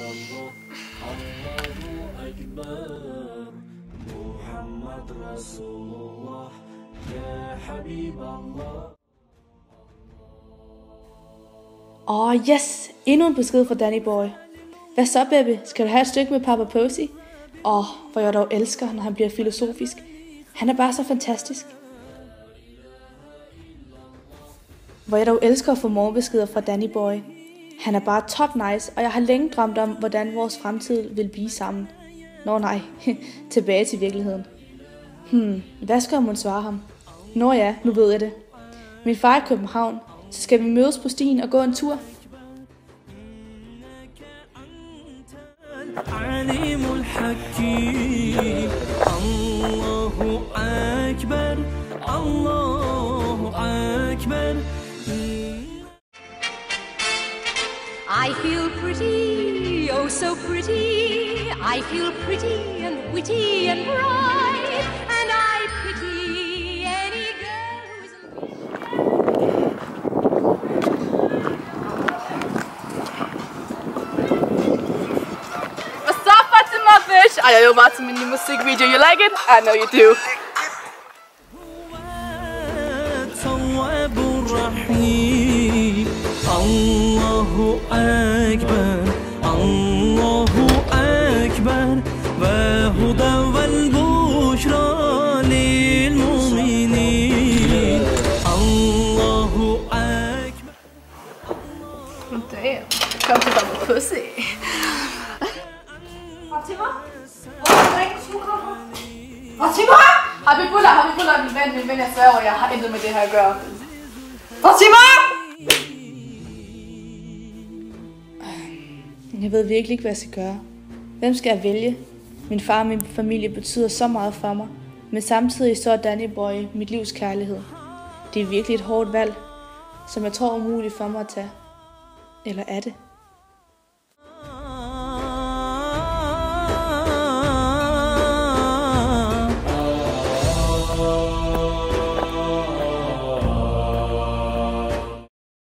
illallah, Allahu Akbar, Muhammad Rasulullah, ya Habiballah. Yes! Endnu en besked fra Danny Boy. Hvad så, baby? Skal du have et stykke med Papa Posey? Hvor jeg dog elsker, når han bliver filosofisk. Han er bare så fantastisk. Hvor jeg dog elsker at få morgenbeskeder fra Danny Boy. Han er bare top nice, og jeg har længe drømt om, hvordan vores fremtid vil blive sammen. Nej, tilbage til virkeligheden. Hvad skal man svare ham? Ja, nu ved jeg det. Min far er i København, så skal vi mødes på stien og gå en tur. Allahu Akbar, Allahu Akbar. I feel pretty, oh so pretty. I feel pretty and witty and bright, and I pity any girl who isn't. What's up, Fatima Fish? I know about some new music video. You like it? I know you do. Allahu Akbar, Allahu Akbar, ve huda vel bushra lil mu'minin. Allahu Akbar. Damn, come to Papa Pussy. Fatima? Fatima? Habibullah, min ven, jeg sværger, jeg har intet med det her at gøre. Fatima! Jeg ved virkelig ikke, hvad jeg skal gøre. Hvem skal jeg vælge? Min far og min familie betyder så meget for mig, men samtidig så er Danny Boy mit livs kærlighed. Det er virkelig et hårdt valg, som jeg tror er umuligt for mig at tage. Eller er det?